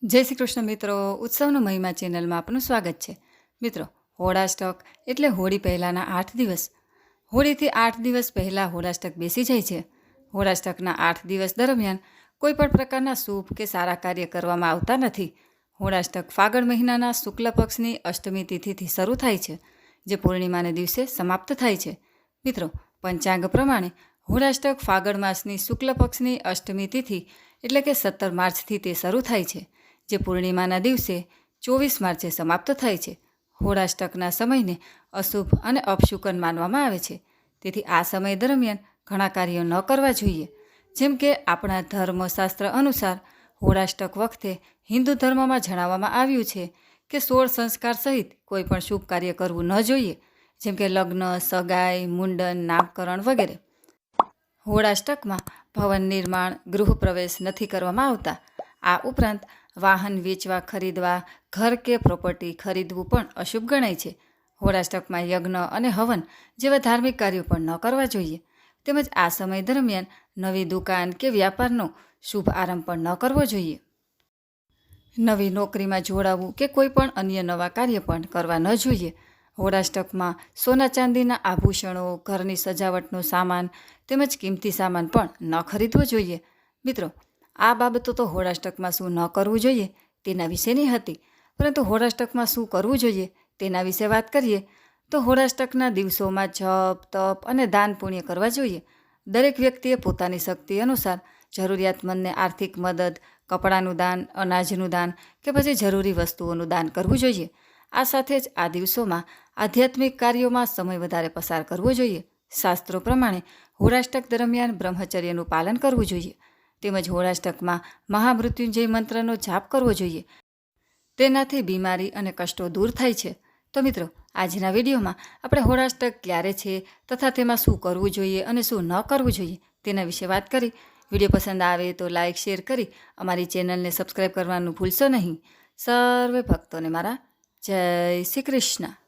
જય શ્રી કૃષ્ણ મિત્રો, ઉત્સવનો મહિમા ચેનલમાં આપનું સ્વાગત છે. મિત્રો, હોળાષ્ટક એટલે હોળી પહેલાંના 8 દિવસ. હોળીથી 8 દિવસ પહેલાં હોળાષ્ટક બેસી જાય છે. હોળાષ્ટકના 8 દિવસ દરમિયાન કોઈ પણ પ્રકારના શુભ કે સારા કાર્ય કરવામાં આવતા નથી. હોળાષ્ટક ફાગણ મહિનાના શુક્લ પક્ષની અષ્ટમી તિથિથી શરૂ થાય છે, જે પૂર્ણિમાને દિવસે સમાપ્ત થાય છે. મિત્રો, પંચાંગ પ્રમાણે હોળાષ્ટક ફાગણ માસની શુક્લ પક્ષની અષ્ટમી તિથિ એટલે કે 17 માર્ચથી તે શરૂ થાય છે, જે પૂર્ણિમાના દિવસે 24 માર્ચે સમાપ્ત થાય છે. હોળાષ્ટકના સમયને અશુભ અને અપશુકન માનવામાં આવે છે. તેથી આ સમય દરમિયાન ઘણા કાર્યો ન કરવા જોઈએ. જેમ કે આપણા ધર્મશાસ્ત્ર અનુસાર હોળાષ્ટક વખતે હિન્દુ ધર્મમાં જણાવવામાં આવ્યું છે કે 16 સંસ્કાર સહિત કોઈ પણ શુભ કાર્ય કરવું ન જોઈએ, જેમ કે લગ્ન, સગાઈ, મુંડન, નામકરણ વગેરે. હોળાષ્ટકમાં ભવન નિર્માણ, ગૃહ પ્રવેશ નથી કરવામાં આવતા. આ ઉપરાંત વાહન વેચવા ખરીદવા, ઘર કે પ્રોપર્ટી ખરીદવું પણ અશુભ ગણાય છે. હોળાષ્ટકમાં યજ્ઞ અને હવન જેવા ધાર્મિક કાર્યો પણ ન કરવા જોઈએ. તેમજ આ સમય દરમિયાન નવી દુકાન કે વ્યાપારનો શુભ આરંભ પણ ન કરવો જોઈએ. નવી નોકરીમાં જોડાવવું કે કોઈ પણ અન્ય નવા કાર્ય પણ કરવા ન જોઈએ. હોળાષ્ટકમાં સોના ચાંદીના આભૂષણો, ઘરની સજાવટનો સામાન તેમજ કિંમતી સામાન પણ ન ખરીદવો જોઈએ. મિત્રો, આ બાબતો તો હોળાષ્ટકમાં શું ન કરવું જોઈએ તેના વિશેની હતી, પરંતુ હોળાષ્ટકમાં શું કરવું જોઈએ તેના વિશે વાત કરીએ તો હોળાષ્ટકના દિવસોમાં જપ, તપ અને દાન પુણ્ય કરવા જોઈએ. દરેક વ્યક્તિએ પોતાની શક્તિ અનુસાર જરૂરિયાતમંદને આર્થિક મદદ, કપડાનું દાન, અનાજનું દાન કે પછી જરૂરી વસ્તુઓનું દાન કરવું જોઈએ. આ સાથે જ આ દિવસોમાં આધ્યાત્મિક કાર્યોમાં સમય વધારે પસાર કરવો જોઈએ. શાસ્ત્રો પ્રમાણે હોળાષ્ટક દરમિયાન બ્રહ્મચર્યનું પાલન કરવું જોઈએ. તેમજ હોળાષ્ટકમાં મહામૃત્યુંજય મંત્રનો જાપ કરવો જોઈએ. તેનાથી બીમારી અને કષ્ટો દૂર થાય છે. તો મિત્રો, આજના વિડીયોમાં આપણે હોળાષ્ટક ક્યારે છે તથા તેમાં શું કરવું જોઈએ અને શું ન કરવું જોઈએ તેના વિશે વાત કરી. વિડીયો પસંદ આવે તો લાઇક, શેર કરી અમારી ચેનલને સબસ્ક્રાઈબ કરવાનું ભૂલશો નહીં. સર્વે ભક્તોને મારા જય શ્રી કૃષ્ણ.